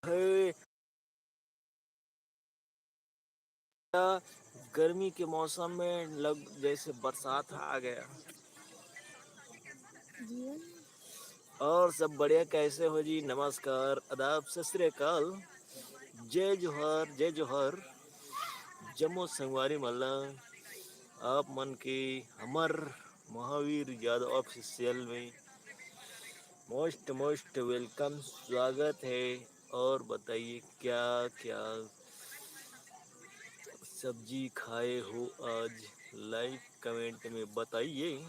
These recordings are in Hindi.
है। गर्मी के मौसम में लग जैसे बरसात आ गया। और सब बढ़िया, कैसे हो जी? नमस्कार, आदाब, सत श्री अकाल, जय जोहर, जय जोहर। जम्मू संगवारी मल्ला आप मन के हमर महावीर यादव ऑफिशियल में मोस्ट मोस्ट वेलकम, स्वागत है। और बताइए क्या क्या सब्जी खाए हो आज? लाइक कमेंट में बताइए।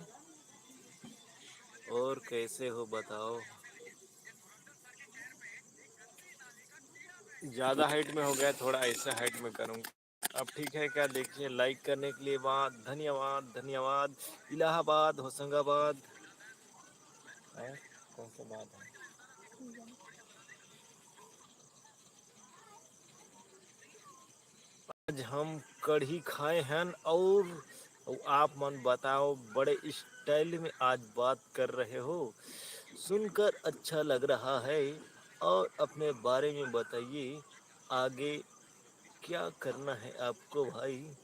और कैसे हो बताओ। ज़्यादा हाइट में हो गया, थोड़ा ऐसा हाइट में करूँगा। अब ठीक है क्या? देखिए, लाइक करने के लिए बात, धन्यवाद धन्यवाद। इलाहाबाद, होशंगाबाद है, कौन सा बात है? आज हम कढ़ी खाए हैं। और आप मन बताओ, बड़े स्टाइल में आज बात कर रहे हो, सुनकर अच्छा लग रहा है। और अपने बारे में बताइए, आगे क्या करना है आपको भाई?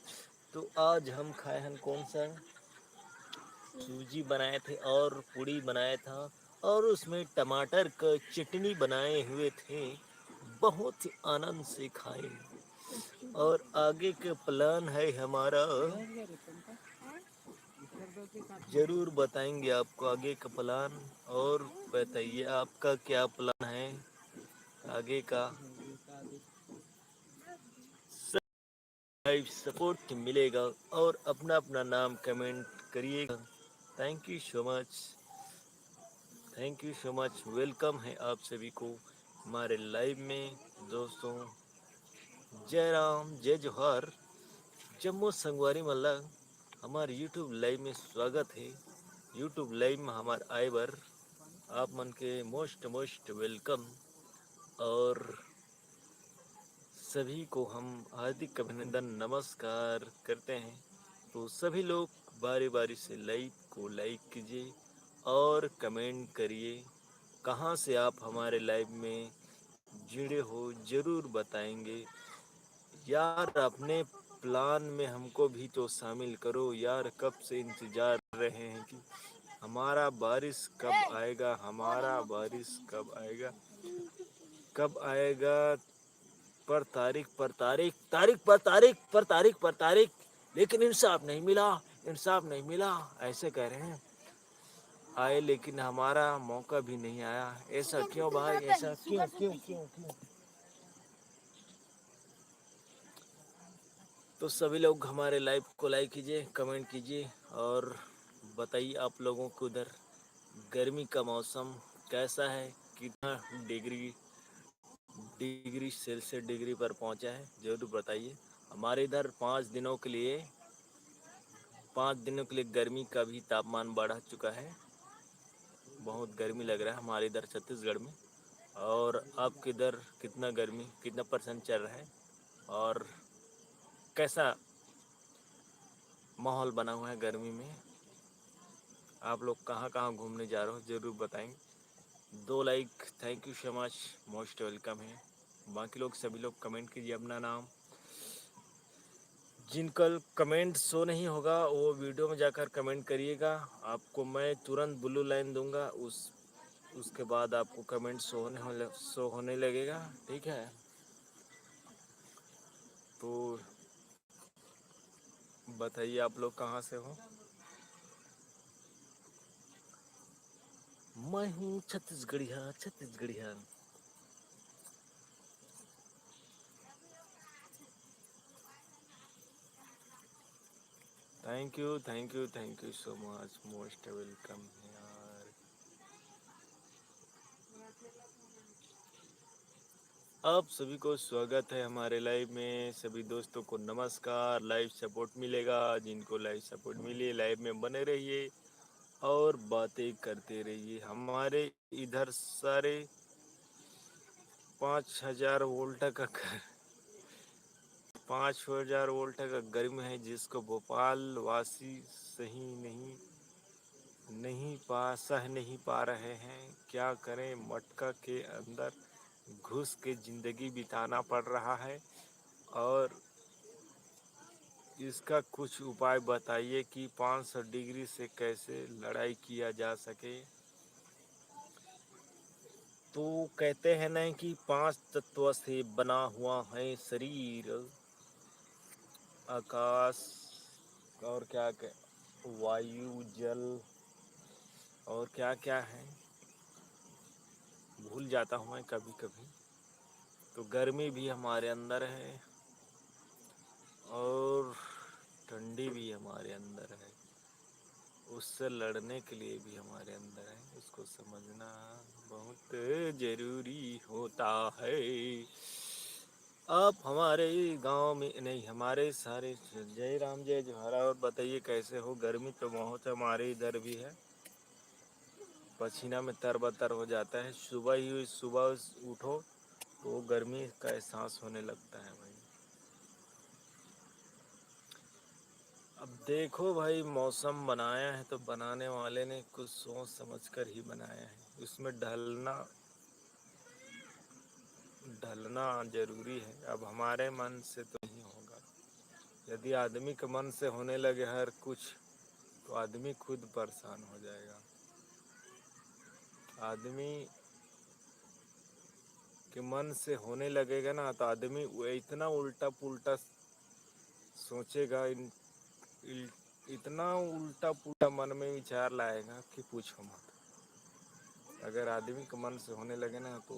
तो आज हम खाए हैं कौन सा? सूजी बनाए थे और पूड़ी बनाया था, और उसमें टमाटर का चटनी बनाए हुए थे। बहुत ही आनंद से खाए। और आगे का प्लान है हमारा, जरूर बताएंगे आपको आगे का प्लान। और बताइए आपका क्या प्लान है आगे का? लाइव सपोर्ट मिलेगा। और अपना अपना नाम कमेंट करिएगा। Thank you so much, thank you so much. Welcome है आप सभी को हमारे लाइव में। दोस्तों, जय राम, जय जोहर। जम्मू संगवारी मल्ला हमारे यूट्यूब लाइव में स्वागत है। यूट्यूब लाइव में हमारे आए बर आप मन के मोस्ट मोस्ट वेलकम। और सभी को हम हार्दिक अभिनंदन, नमस्कार करते हैं। तो सभी लोग बारी बारी से लाइव को लाइक कीजिए और कमेंट करिए। कहाँ से आप हमारे लाइव में जुड़े हो, ज़रूर बताएंगे। यार, अपने प्लान में हमको भी तो शामिल करो यार। कब से इंतज़ार रहे हैं कि हमारा बारिश कब आएगा, हमारा बारिश कब आएगा, कब आएगा। पर तारीख पर तारीख, तारीख पर तारीख पर तारीख पर तारीख, लेकिन इंसाफ नहीं मिला, इंसाफ नहीं मिला, ऐसे कह रहे हैं। आए लेकिन हमारा मौका भी नहीं आया। ऐसा क्यों भाई? ऐसा क्यों क्यों क्यों क्यों? तो सभी लोग हमारे लाइव को लाइक कीजिए, कमेंट कीजिए। और बताइए आप लोगों को उधर गर्मी का मौसम कैसा है? कितना डिग्री डिग्री सेल्सियस डिग्री पर पहुंचा है, जरूर बताइए। हमारे इधर 5 दिनों के लिए गर्मी का भी तापमान बढ़ा चुका है। बहुत गर्मी लग रहा है हमारे इधर छत्तीसगढ़ में। और आपके इधर कितना गर्मी, कितना परसेंट चल रहा है? और कैसा माहौल बना हुआ है गर्मी में? आप लोग कहाँ कहाँ घूमने जा रहे हो, ज़रूर बताएंगे। 2 like, thank you so much, most welcome है। बाकी लोग, सभी लोग कमेंट कीजिए अपना नाम। जिनका कमेंट शो नहीं होगा वो वीडियो में जाकर कमेंट करिएगा। आपको मैं तुरंत ब्लू लाइन दूंगा, उसके बाद आपको कमेंट शो होने लगेगा। ठीक है? तो बताइए आप लोग कहाँ से हो? मैं हूँ Chhattisgarhiya, Chhattisgarhiya. Thank you thank you thank you so much, most welcome यार। आप सभी को स्वागत है हमारे लाइव में। सभी दोस्तों को नमस्कार। लाइव सपोर्ट मिलेगा, जिनको लाइव सपोर्ट मिले लाइव में बने रहिए और बातें करते रहिए। हमारे इधर सारे 5,000 वोल्ट का 5,000 वोल्ट का गर्म है, जिसको भोपाल वासी सही नहीं सह नहीं पा रहे हैं। क्या करें, मटका के अंदर घुस के ज़िंदगी बिताना पड़ रहा है। और इसका कुछ उपाय बताइए कि 500 डिग्री से कैसे लड़ाई किया जा सके। तो कहते हैं ना कि 5 तत्व से बना हुआ है शरीर, आकाश और क्या वायु, जल और क्या क्या है, भूल जाता हूँ मैं कभी कभी। तो गर्मी भी हमारे अंदर है और ठंडी भी हमारे अंदर है, उससे लड़ने के लिए भी हमारे अंदर है, उसको समझना बहुत जरूरी होता है। आप हमारे गांव में नहीं, हमारे सारे जय राम जय जोहारा। और बताइए कैसे हो? गर्मी तो बहुत हमारे इधर भी है, पसीना में तरबतर हो जाता है। सुबह उठो तो गर्मी का एहसास होने लगता है भाई। अब देखो भाई, मौसम बनाया है तो बनाने वाले ने कुछ सोच समझ कर ही बनाया है, उसमें ढलना ढलना जरूरी है। अब हमारे मन से तो नहीं होगा। यदि आदमी के मन से होने लगे हर कुछ तो आदमी खुद परेशान हो जाएगा। आदमी के मन से होने लगेगा ना तो आदमी इतना उल्टा पुल्टा सोचेगा, इतना उल्टा पुल्टा मन में विचार लाएगा कि पूछो मत। अगर आदमी के मन से होने लगे ना तो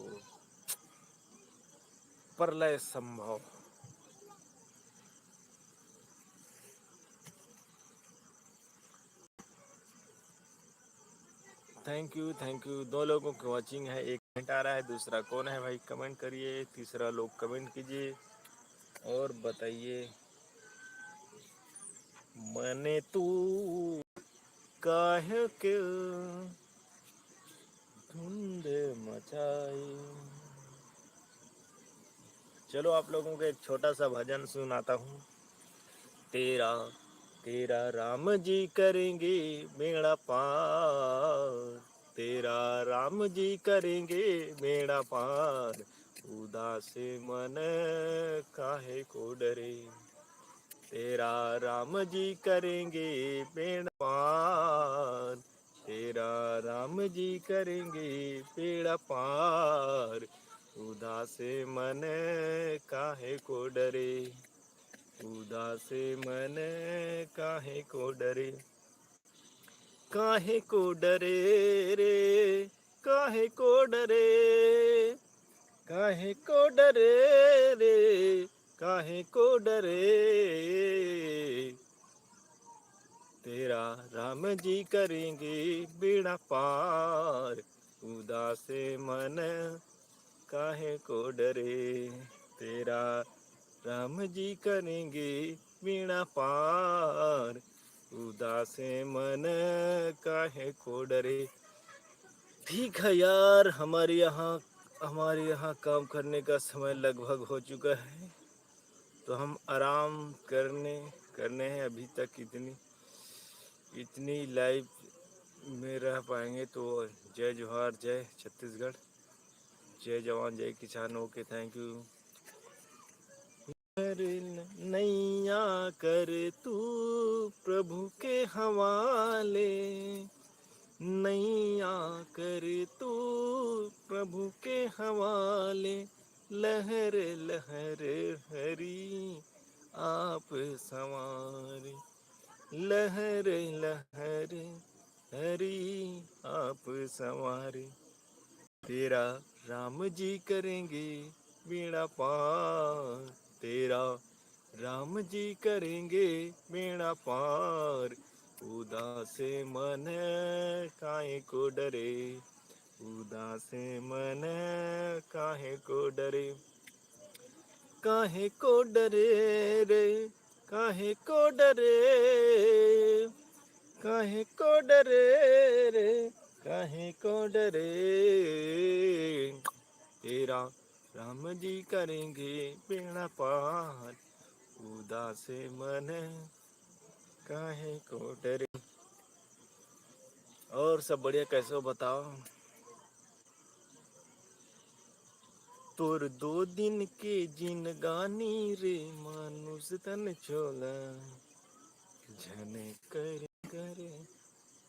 प्रलय संभव। Thank you. 2 लोगों की वॉचिंग है, एक कमेंट आ रहा है, दूसरा कौन है भाई कमेंट करिए, तीसरा लोग कमेंट कीजिए और बताइए। मैंने तू काहे के धुंध मचाई। चलो आप लोगों को एक छोटा सा भजन सुनाता हूँ। तेरा तेरा राम जी करेंगे बेड़ा पार, तेरा राम जी करेंगे बेड़ा पार, उदास मन काहे को डरे। तेरा राम जी करेंगे बेड़ा पार, तेरा राम जी करेंगे बेड़ा पार, उदास मन काहे को डरे, उदास मन काहे को डरे। काहे को डरे रे, काहे को डरे, काहे को डरे रे, काहे को डरे। तेरा राम जी करेंगे बेड़ा पार, उदास मन काहे को डरे। तेरा राम जी करेंगे बेड़ा पार, उदास मन काहे को डरे। ठीक है यार, हमारे यहाँ काम करने का समय लगभग हो चुका है, तो हम आराम करने करने हैं। अभी तक इतनी इतनी लाइव में रह पाएंगे तो जय जोहार, जय छत्तीसगढ़, जय जवान जय किसान। Okay, thank you. नैया कर तू प्रभु के हवाले, नैया कर तू प्रभु के हवाले, लहर लहर हरी आप संवारे, लहर लहर हरी आप संवारे। तेरा राम जी करेंगे बेड़ा पार, तेरा राम जी करेंगे बेड़ा पार, उदास मन काहे को डरे, उदास मन काहे को डरे। काहे को डरे रे, काहे को डरे, काहे को डरे रे, काहे को डरे। तेरा राम जी करेंगे बेड़ा पार, उदास मन काहे को डरे। और सब बढ़िया, कैसे हो बताओ? तोर 2 दिन के जिनगानी रे मानुष तन छोला झने करे करे।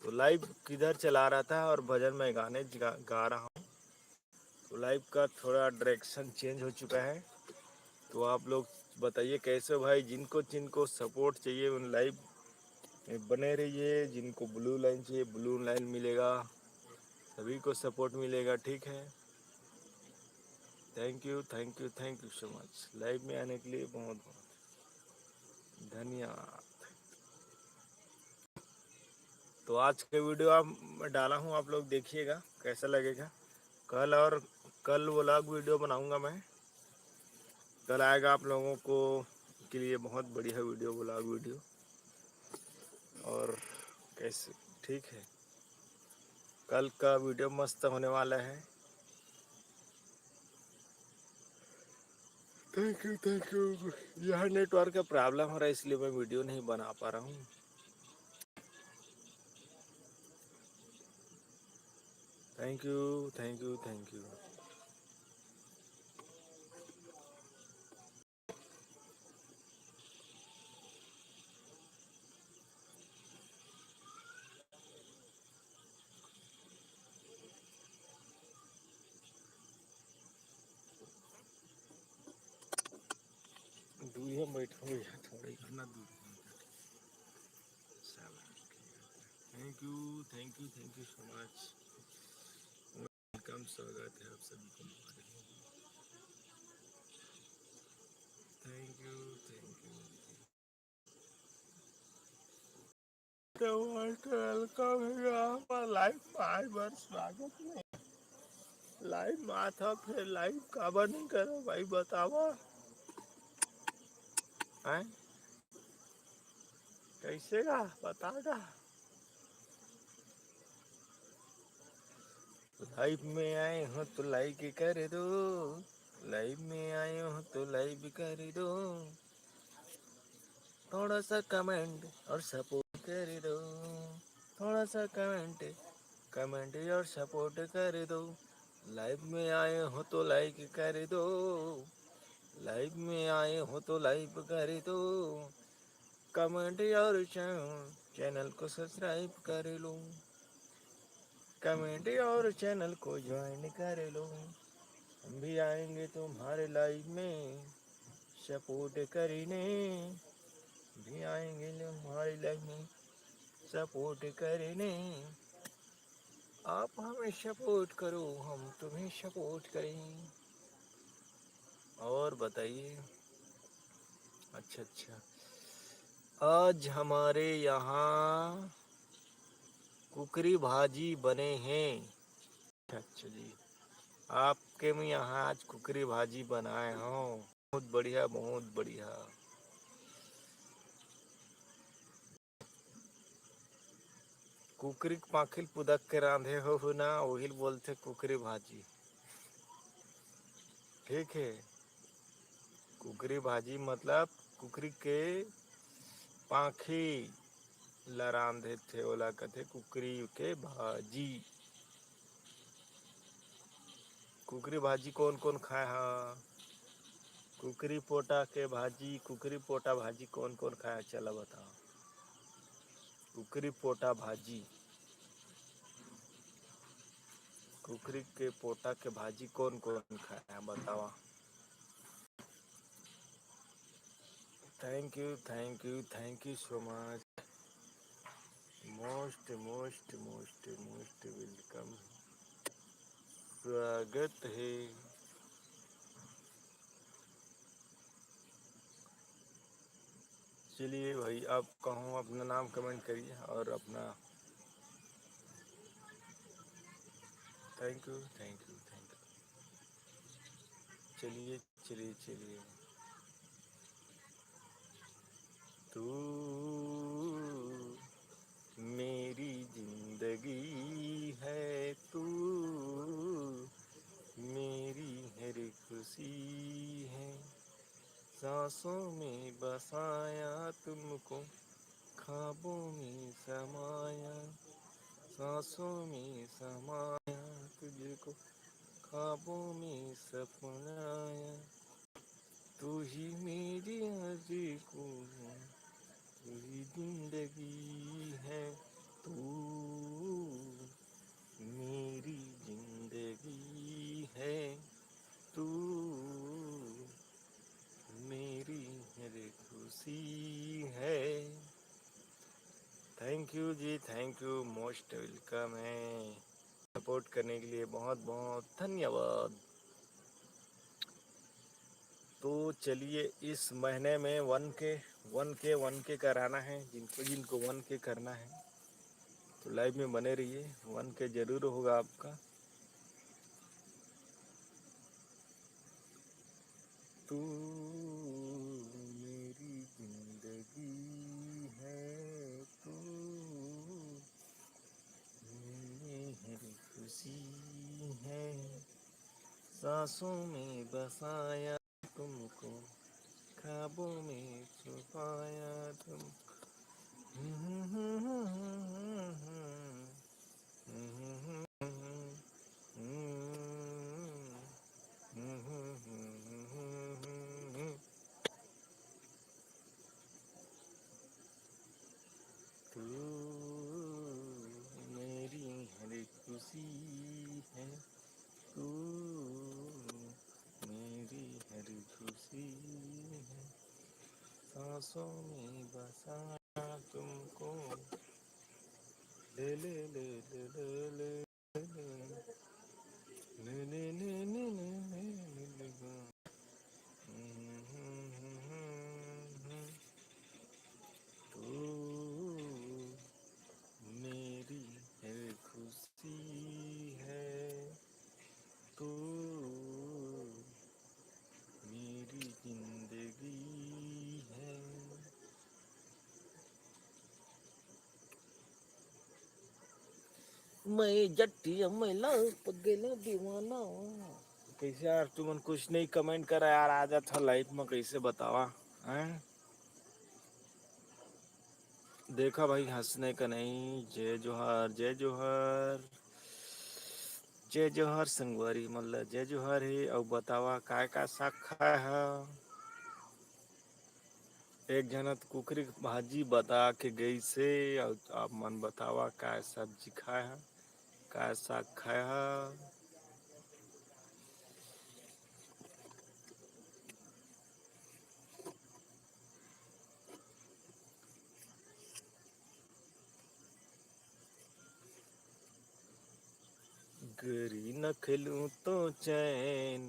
तो लाइव किधर चला रहा था और भजन में गाने गा रहा हूँ। तो लाइव का थोड़ा डायरेक्शन चेंज हो चुका है। तो आप लोग बताइए कैसे भाई, जिनको जिनको सपोर्ट चाहिए उन लाइव में बने रहिए। जिनको ब्लू लाइन चाहिए ब्लू लाइन मिलेगा, सभी को सपोर्ट मिलेगा, ठीक है। Thank you thank you thank you so much. Live में आने के लिए बहुत बहुत धन्यवाद। तो आज के वीडियो आप डाला हूँ, आप लोग देखिएगा कैसा लगेगा। कल व्लॉग वीडियो बनाऊंगा मैं। कल आएगा आप लोगों को के लिए बहुत बढ़िया वीडियो, व्लॉग वीडियो। और कैसे, ठीक है, कल का वीडियो मस्त होने वाला है। Thank you. यहाँ नेटवर्क का प्रॉब्लम हो रहा है इसलिए मैं वीडियो नहीं बना पा रहा हूँ। Thank you thank you thank you. दूर बैठो भैया, थोड़ा ही करना दूर। Thank you so much. Welcome, स्वागत है आप सभी को हमारे। Thank you thank you. Welcome है हमारा लाइव में बार स्वागत में। लाइव में आता फिर लाइव का नहीं करो भाई, बतावा है कैसे गा बतागा। लाइव में आए हो तो लाइक कर दो, लाइव में आए हो तो लाइव कर दो, थोड़ा सा कमेंट और सपोर्ट कर दो, थोड़ा सा कमेंट और सपोर्ट कर दो। लाइव में आए हो तो लाइक कर दो, लाइव में आए हो तो लाइव कर दो, कमेंट और चैनल को सब्सक्राइब कर लो, कमेंट और चैनल को ज्वाइन कर लो। हम भी आएंगे तुम्हारे लाइव में सपोर्ट करने, भी आएंगे तुम्हारे लाइव में सपोर्ट करने। आप हमें सपोर्ट करो, हम तुम्हें सपोर्ट करें। और बताइए। अच्छा अच्छा, आज हमारे यहाँ कुकरी भाजी बने हैं। अच्छा जी, आपके में यहाँ आज कुकरी भाजी बनाए हो, बहुत बढ़िया बहुत बढ़िया। कुकरी पाखिल पुदक के रांधे हो ना, वही बोलते कुकरी भाजी, ठीक है। कुकरी भाजी मतलब कुकरी के पाखी ला रांधे थे, ओला कहते कुकरी के भाजी। कुकरी भाजी कौन कौन खाए हा? कुकरी पोटा के भाजी, कुकरी पोटा भाजी कौन कौन खाया चला बताओ। कुकरी पोटा भाजी, कुकरी के पोटा के भाजी कौन कौन खाया बतावा। Thank you so much. Most most most most welcome, स्वागत है। चलिए भाई, आप कहो अपना नाम कमेंट करिए और अपना। Thank you thank you thank you. चलिए चलिए चलिए। तू मेरी जिंदगी है, तू मेरी हर खुशी है, सांसों में बसाया तुमको, ख्वाबों में समाया, सांसों में समाया तुझको, ख्वाबों में सपनाया, तू ही मेरी आशिकू, तू ही जिंदगी है, तू मेरी जिंदगी है, तू मेरी हर खुशी है। थैंक यू जी, थैंक यू, मोस्ट वेलकम है। सपोर्ट करने के लिए बहुत बहुत धन्यवाद। तो चलिए, इस महीने में 1K कराना है। जिनको जिनको 1K करना है तो लाइव में बने रहिए, 1K जरूर होगा आपका। तू मेरी जिंदगी है, तू मेरी हर खुशी है, सांसों में बसाया तुमको, ख्वाबों में छुपाया तुमको। तू मेरी हर खुशी है, तू मेरी हर खुशी है, सांसों में बसाया तुमको, ले ले ले ले ले ले ले ले ले ले ले ले ले ले। तू मेरी हर खुशी है, तू मेरी जिंदगी है। मैं जट्टिया मैला पगेला दीवाना। कैसे यार, तुमन कुछ नहीं कमेंट करा यार, आ जा था लाइफ में, कैसे बतावा हैं? देखा भाई, हंसने का नहीं। जय जोहार, जय जोहार, जय जोहार संगवारी मल्ला, जय जोहार है। और बतावा काय का साग खाया है? एक जनत कुकरी की भाजी बता के गई से, और आप मन बतावा काय सब्जी खाया है, काय साग खाया है? गरी न खेलूं तो चैन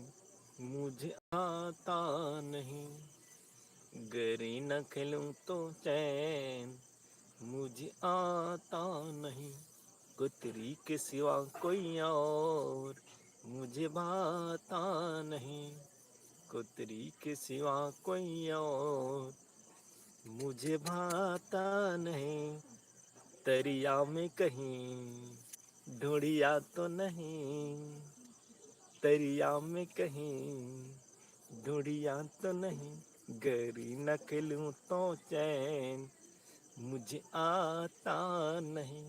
मुझे आता नहीं, गरी न खेलूं तो चैन मुझे आता नहीं, गुतरी के सिवा कोई और मुझे भाता नहीं, गुतरी के सिवा कोई और मुझे भाता नहीं। दरिया में कहीं ढूंढिया तो नहीं, दरिया में कहीं ढूंढिया तो नहीं, गरी न खेलूं तो चैन मुझे आता नहीं,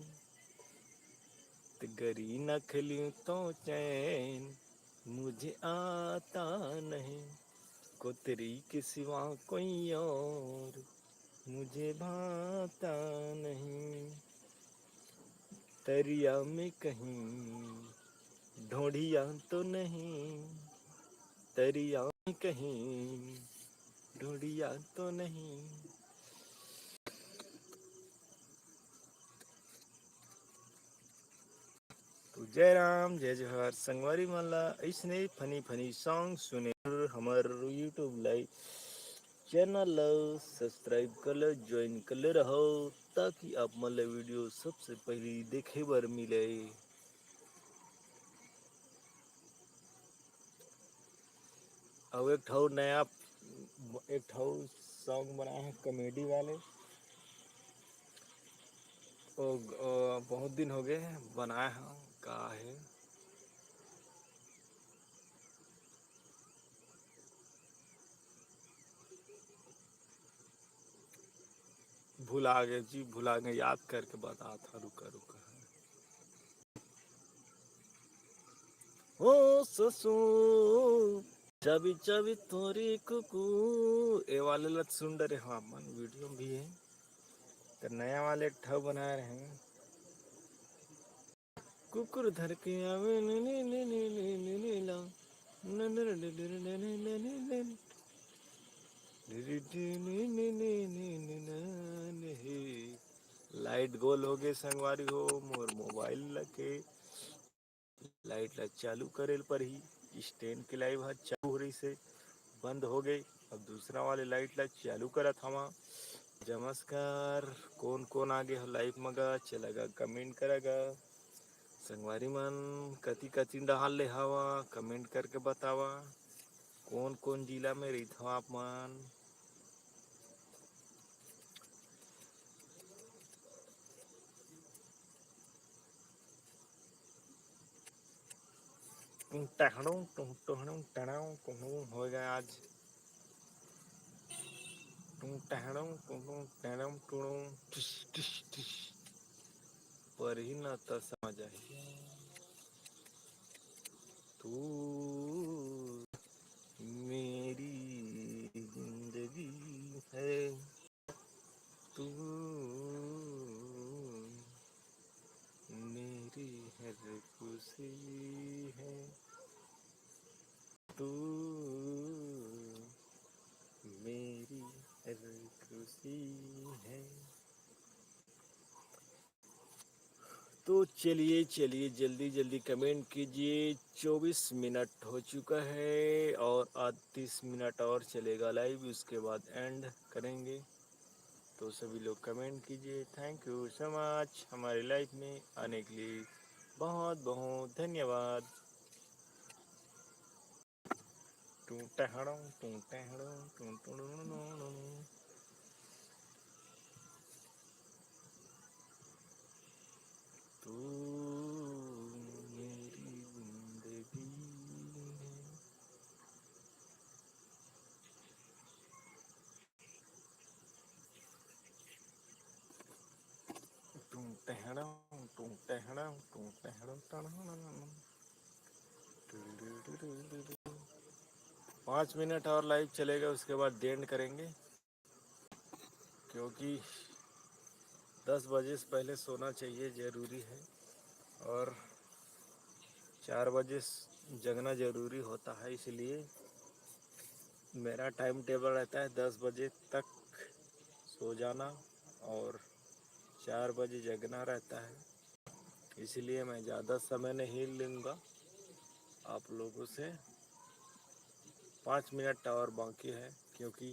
गरी न खेलूं तो चैन मुझे आता नहीं, कोतरी के सिवा कोई और मुझे भाता नहीं। दरिया में कहीं ढूंढिया तो नहीं, दरिया में कहीं ढूंढिया तो नहीं। तो जय राम, जय जोहार संगवारी माला। ऐसने फनी फनी सॉन्ग सुने हमार यूट्यूब लाइव चैनल सब्सक्राइब कर लो, ज्वाइन कर ले रहो, ताकि आप मतलब वीडियो सबसे पहले देखे बर मिले। अब एक ठो नया, एक ठो सॉन्ग बनाया है कॉमेडी वाले, बहुत दिन हो गए बनाया है, का है भुला गए जी, भुला गए, याद करके बता था, रुका रुका। ओ ससु चाबी चाबी तोरी कुकू ए वाले लत सुन रहे हो अपन वीडियो भी है तो नया वाले एक ठव बना रहे हैं कुकुर धर के आवे ने ने ने ने ने ने ने ला ने ने ने ने ने ने ने ने ने लाइट गोल हो गए संगवारी हो मोर मोबाइल लगे लाइट ला चालू करेल पर ही स्टैंड के लाइव हा चालू हो रही से बंद हो गई अब दूसरा वाले लाइट ला चालू करा था वहाँ नमस्कार कौन कौन आगे हो लाइव मगा चलेगा कमेंट करेगा संगवारी मन कति कति डाल ले हवा कमेंट करके बतावा कौन कौन जिला में रही था आप मन हो गया आज पर ही न तो समझ आई तू मेरी जिंदगी है तू मेरी हर खुशी है तू मेरी हर खुशी है तो चलिए चलिए जल्दी जल्दी कमेंट कीजिए 24 मिनट हो चुका है और 30 मिनट और चलेगा लाइव उसके बाद एंड करेंगे तो सभी लोग कमेंट कीजिए थैंक यू सो मच हमारे लाइव में आने के लिए बहुत बहुत धन्यवाद टूटा हड़ों टूटा हड़ों टूटू तू मेरी जिंदगी है टूटा हड़ों टूटा हड़ों टूटा हड़ों 5 मिनट और लाइव चलेगा उसके बाद एंड करेंगे क्योंकि 10 बजे से पहले सोना चाहिए ज़रूरी है और 4 बजे जगना ज़रूरी होता है इसलिए मेरा टाइम टेबल रहता है 10 बजे तक सो जाना और 4 बजे जगना रहता है इसलिए मैं ज़्यादा समय नहीं लूँगा आप लोगों से 5 मिनट और बाकी है क्योंकि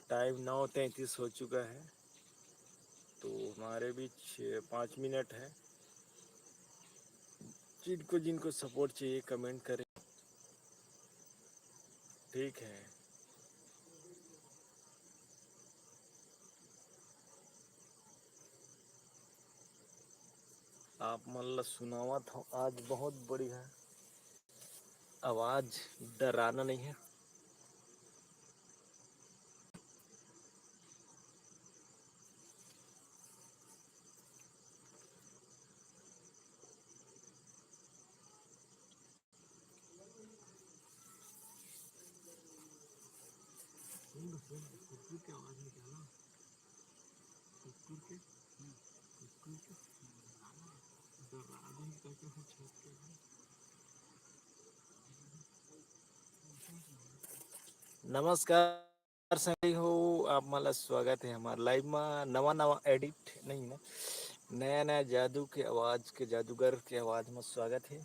टाइम 9:33 हो चुका है तो हमारे बीच 5 मिनट है जिनको जिनको सपोर्ट चाहिए कमेंट करें ठीक है आप मतलब सुनावत हो आज बहुत बढ़िया आवाज डराना नहीं है कुकुर की आवाज निकाला कुकुर के कुकुर के डरा दें करके हम छत के नमस्कार सभी हो आप मला स्वागत है हमारे लाइव में नवा नवा एडिट नहीं ना नया नया जादू के आवाज़ के जादूगर के आवाज़ में स्वागत है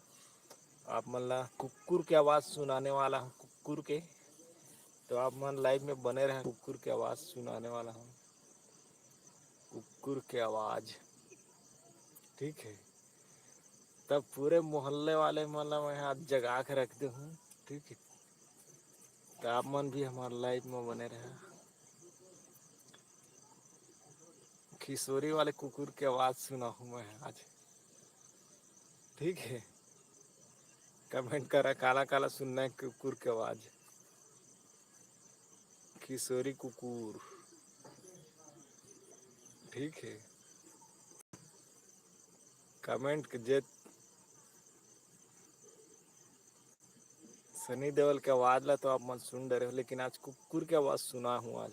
आप मला कुकुर की आवाज़ सुनाने वाला हूँ कुकुर के तो आप मन लाइव में बने रहे कुकुर की आवाज़ सुनाने वाला हूँ कुकुर की आवाज़ ठीक है तब पूरे मोहल्ले वाले मतलब मैं हाथ जगा के रखते हूँ ठीक है तो आप मन भी हमारे लाइव में बने रहे खिसोरी वाले कुकुर की आवाज़ सुना हूँ मैं आज ठीक है कमेंट करा काला काला सुनना है कुकुर की आवाज़ खिसोरी कुकुर ठीक है कमेंट जे सनी देओल के आवाज ला तो आप मन सुन डरे हो, लेकिन आज कुकुर की आवाज सुना हूँ आज।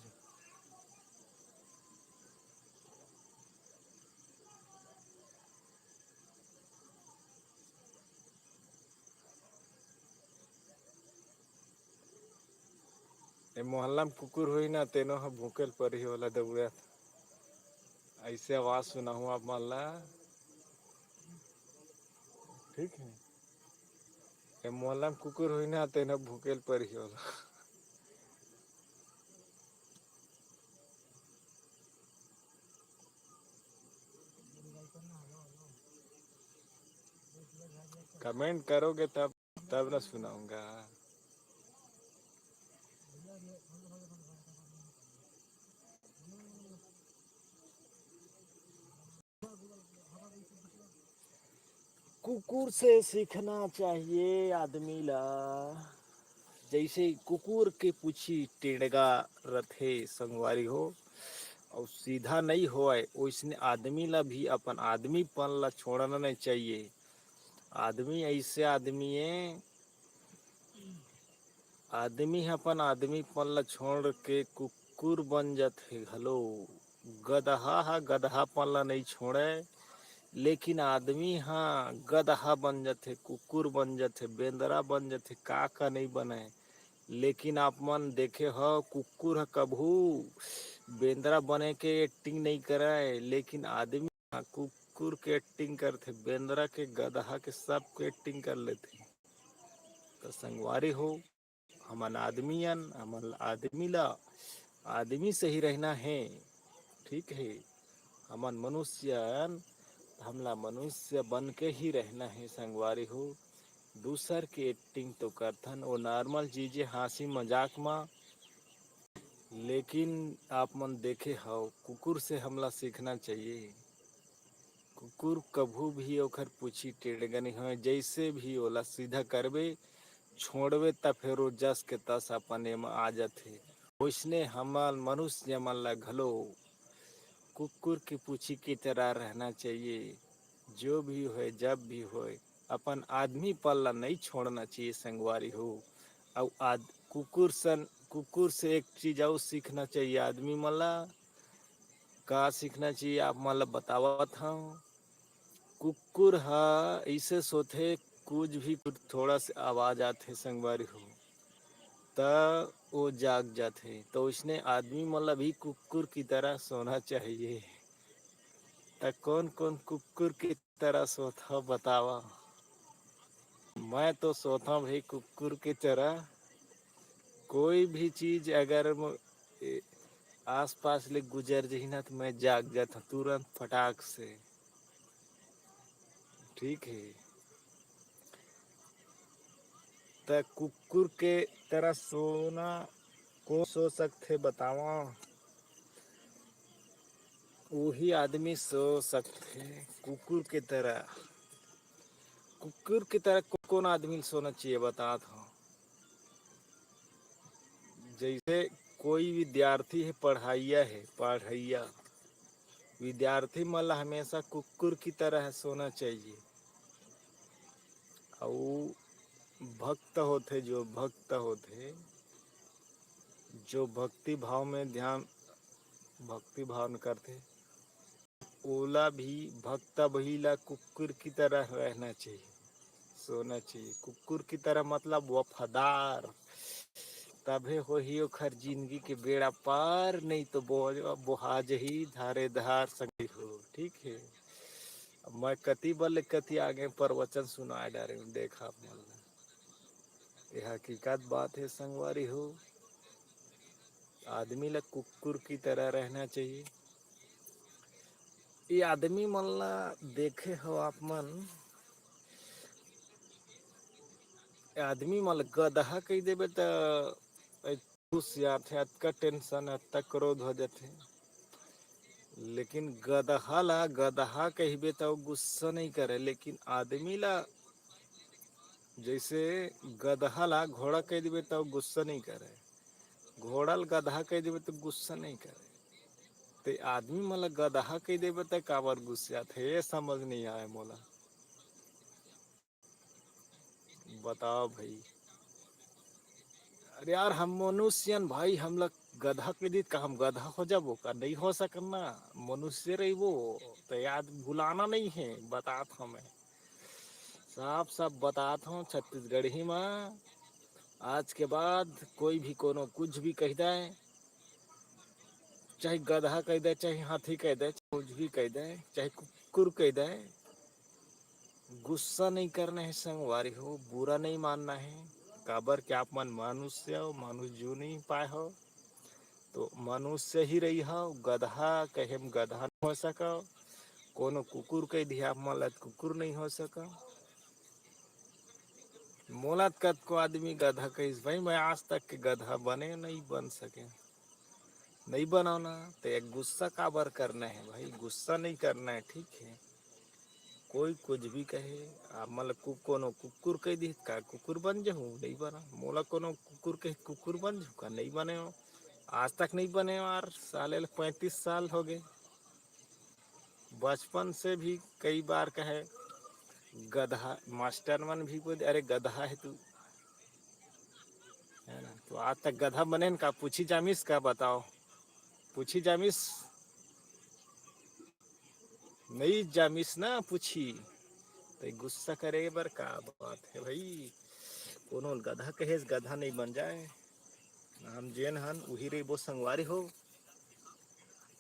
ए मोहल्ला में कुकुर हुई ना तेनो ह भूकल पर ही वाला दबुआ। ऐसे आवाज सुना हूँ आप मन ला। ठीक है। ए मोहल्ला में कुकुर हुई ना तेनो भूकल पर ही वाला। कमेंट करोगे तब तब ना सुनाऊंगा। कुकुर से सीखना चाहिए आदमी ला। जैसे कुकुर के पूछी टेढ़गा रथे संगवारी हो और सीधा नहीं होए, वैसने आदमी ला भी अपन आदमीपन ला छोड़ना नहीं चाहिए। आदमी ऐसे आदमी है, आदमी अपन आदमीपन ला छोड़ के कुकुर बन जाते घलो। गदहा हा गदहापन ला नहीं छोड़े, लेकिन आदमी हाँ गदहा बन जाते, कुकुर बन जाते, बेंदरा बन जाते, का नहीं बने। लेकिन आप मन देखे हो कुकुर है कभू बेंदरा बने के एक्टिंग नहीं करे, लेकिन आदमी हाँ कुकुर के एक्टिंग करते, बेंदरा के गदहा के सब के एक्टिंग कर लेते। तो संगवारी हो हमन आदमियन, हमन आदमी ला आदमी से ही रहना है। ठीक है। हमन मनुष्यन हमला मनुष्य बन के ही रहना है संगवारी हो। दूसर के एक्टिंग तो करथन वो नॉर्मल चीजें हंसी मजाक में, लेकिन आप मन देखे हो कुकुर से हमला सीखना चाहिए। कुकुर कभू भी ओखर पूछी टेढ़गा नहीं हो, जैसे भी ओला सीधा करबे छोड़बे तब फिर वो जस के तस अपने में आ जाते। वैसने हमन मनुष्य मन ला घलो कुकुर की पूछी की तरह रहना चाहिए। जो भी हो जब भी हो अपन आदमी पल्ला नहीं छोड़ना चाहिए संगवारी हो। और कुकुर से एक चीज और सीखना चाहिए आदमी मला। का सीखना चाहिए आप मला बतावत हूँ। कुकुर हा ऐसे सोते कुछ थोड़ा सा आवाज आते संगवारी हो त वो जाग जाते। तो उसने आदमी मतलब भी कुकुर की तरह सोना चाहिए। त कौन कौन कुकुर की तरह सोता बतावा। मैं तो सोता भाई कुकुर की तरह। कोई भी चीज अगर आस पास ले गुजर जाही ना तो मैं जाग जाता तुरंत फटाक से। ठीक है। त कुकुर के तरह सोना को सो सकते बतावा। वही आदमी सो सकते कुकुर की तरह। कुकुर की तरह कौन आदमी सोना चाहिए बता दो। जैसे कोई विद्यार्थी है पढ़ैया विद्यार्थी मतलब हमेशा कुकुर की तरह सोना चाहिए। और भक्त होते जो भक्ति भाव में करते ओला भी भक्त बहिला कुकुर की तरह रहना चाहिए, सोना चाहिए। कुकुर की तरह मतलब वफादार, तभे हो ही ओखर जिंदगी के बेड़ा पार, नहीं तो बोहाज ही धारे धार सके हो। ठीक है। अब मैं कति बल कति आगे प्रवचन सुनाए डारे देखा मन। ये हकीकत बात है संगवारी हो। आदमी ला कुकुर की तरह रहना चाहिए। ये आदमी मन ला देखे हो आप मन, आदमी मन ला गदहा कही देवे तो गुस्सा थे, अतका टेंशन अतका क्रोध हो जाते। लेकिन गदहा कहिबे तो गुस्सा नहीं करे, लेकिन आदमी ला जैसे गदहा ला घोड़ा कह देवे तो गुस्सा नहीं करे, घोड़ा ला गदहा कह देवे तो गुस्सा नहीं करे। ते आदमी मला गदहा कह देवे तो काबर गुस्सा थे, ये समझ नहीं आए मोला। बताओ भाई। अरे यार हम मनुष्यन भाई, हम लोग गधा के दी का हम गधा हो जाबो का? नहीं हो सकना। मनुष्य रही वो। तो याद भुलाना नहीं है, बतात हमें साफ साफ बतात हूँ छत्तीसगढ़ी में। आज के बाद कोई भी कोनो कुछ भी कह दे, चाहे गधा कह दे, चाहे हाथी कह दे, कुछ भी कह दे, चाहे कुकुर कह दे, गुस्सा नहीं करना है संगवारी हो, बुरा नहीं मानना है। काबर के आप मन मनुष्य हो, मनुष्य जो नहीं पाए हो तो मनुष्य ही रही हो। गधा कहे गधा नहीं हो सका, कोनो कुकुर कह दिया आप मन कुकुर नहीं हो सका। मोला कद को आदमी गधा कहिस भाई, मैं आज तक के गधा बने नहीं बन सके। नहीं बनाना तो एक गुस्सा काबर करना है भाई, गुस्सा नहीं करना है, ठीक है। कोई कुछ भी कहे, आप मतलब कोनो कुकुर कह दी का कुकुर बन जाऊँ? नहीं बना। मोला कोनो कुकुर कह कुकुर बन जाऊँ का? नहीं बने हो। आज तक नहीं बने हो यार, साले 35 साल हो गए। बचपन से भी कई बार कहे गधा, मास्टर मन भी बोले अरे गधा है तू, है ना। तो आज तक गधा बने न का? पूछी जामिस का बताओ, पूछी जामिस? नहीं जामिस ना पूछी। तो गुस्सा करे बर का बात है भाई। कोनो गधा कहे गधा नहीं बन जाए। हम जेन हन वही रे वो संगवारी हो।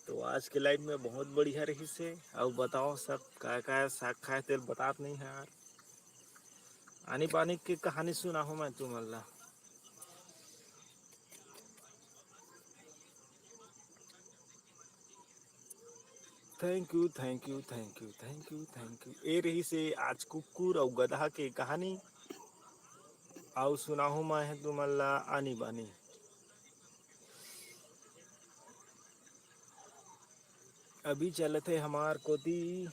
तो आज के लाइफ में बहुत बढ़िया रही से। अब बताओ सब का साग खाए तेल बतात नहीं है यार। आनी पानी की कहानी सुना हूँ मैं तुम Allah. Thank you thank you thank you thank you thank you. ए रही से आज कुकुर और गधा की कहानी। आओ सुना हूँ मैं तुम अल्लाह आनी बानी। अभी चले थे हमार कोती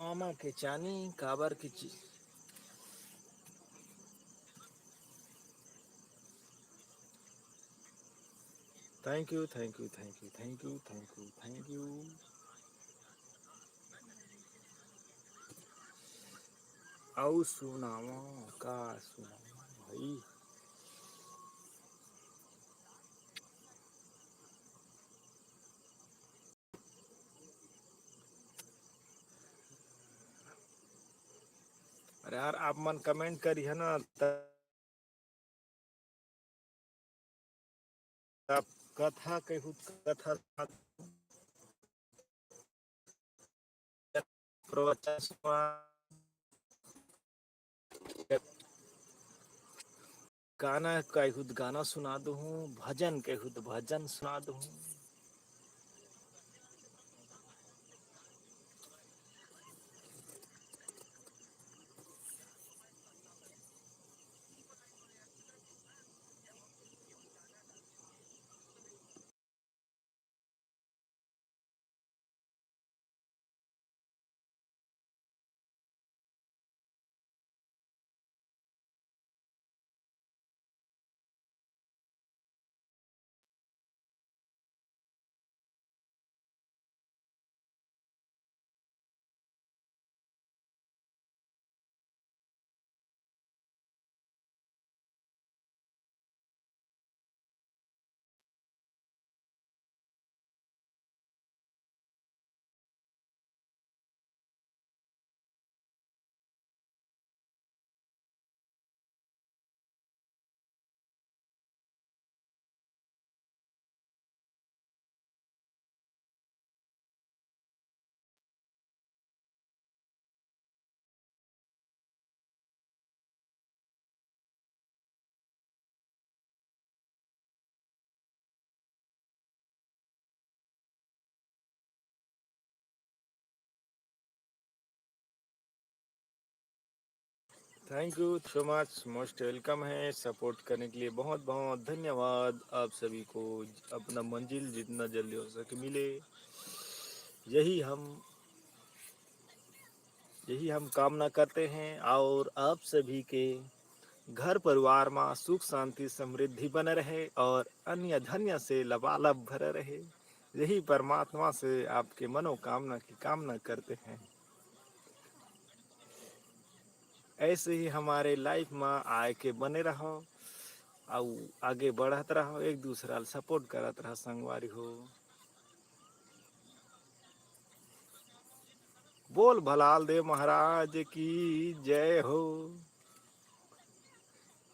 आमा के चानी काबर की चीज। Thank you thank you thank you thank you thank you thank you. आओ सुनावा का सुनावा भाई। अरे यार आप मन कमेंट करी है ना, तब कथा कहू कथा प्रवचन सुना, गाना कहू गाना सुना दू, भजन कहू भजन सुना दू। Thank you so much, most welcome है। सपोर्ट करने के लिए बहुत बहुत धन्यवाद आप सभी को। अपना मंजिल जितना जल्दी हो सके मिले, यही हम यही हम कामना करते हैं। और आप सभी के घर परिवार में सुख शांति समृद्धि बने रहे और अन्य धन्य से लबालब भरे रहे, यही परमात्मा से आपके मनोकामना की कामना करते हैं। ऐसे ही हमारे लाइफ में आए के बने रहो। आउ आगे बढ़त रहो, एक दूसरा ला सपोर्ट करत रहो संगवारी हो। बोल भलाल देव महाराज की जय हो।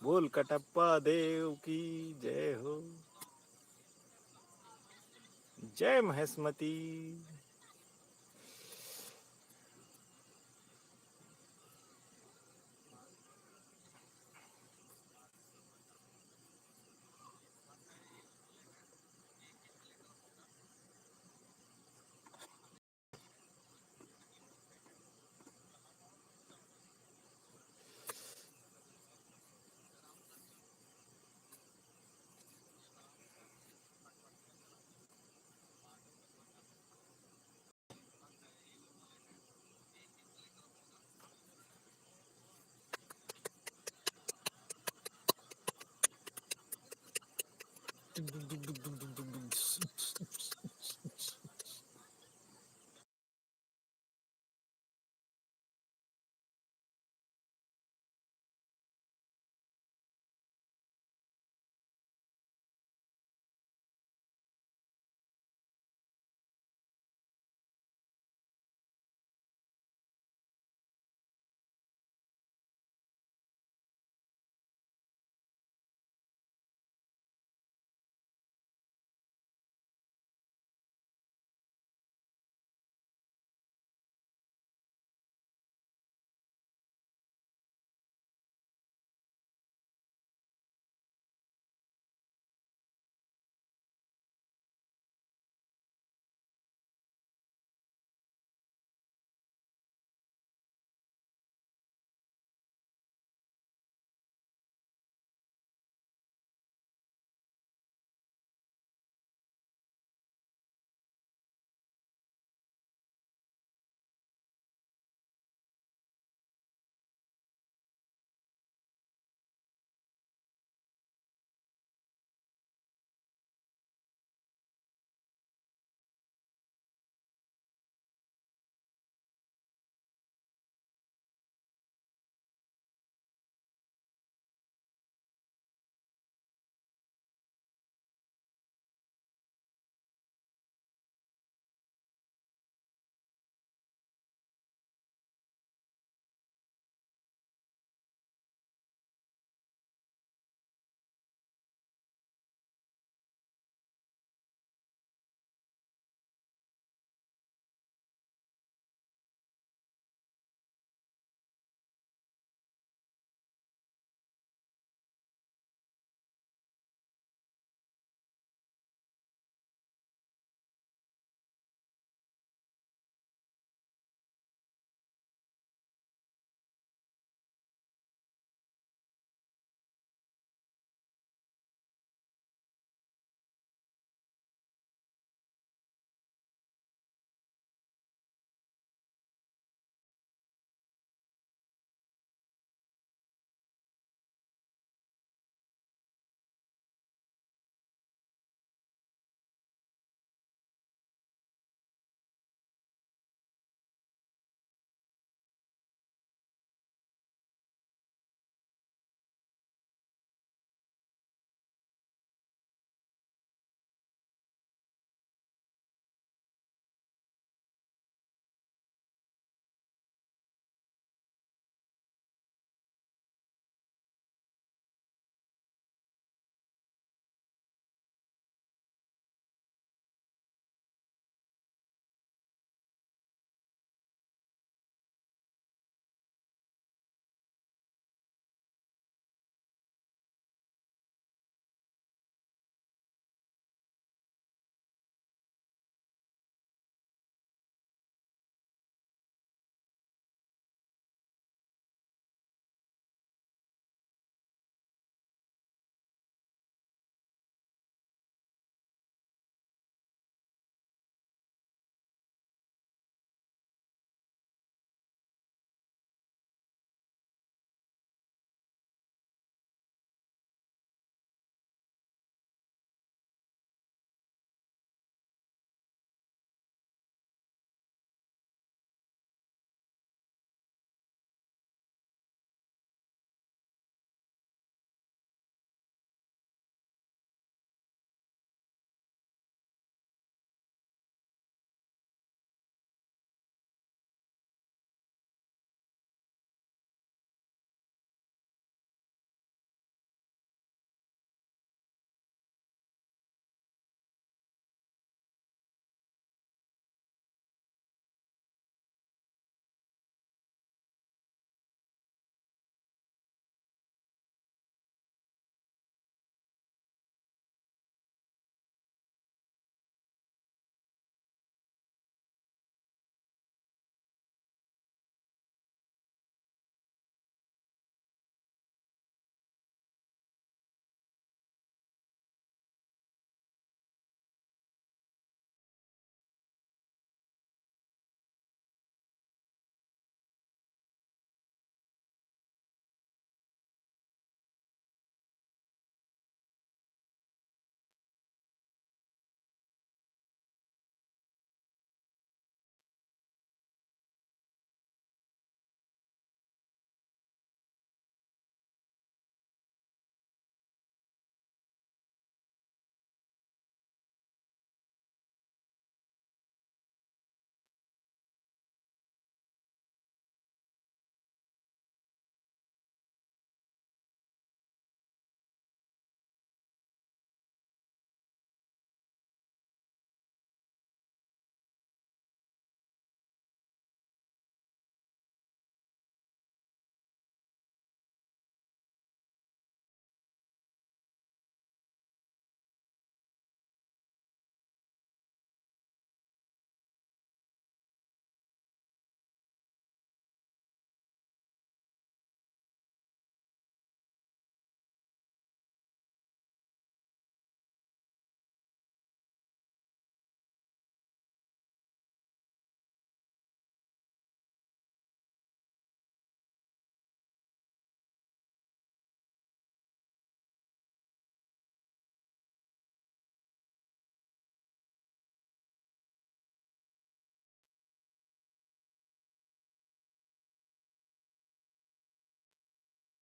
बोल कटप्पा देव की जय हो। जय महेशमती।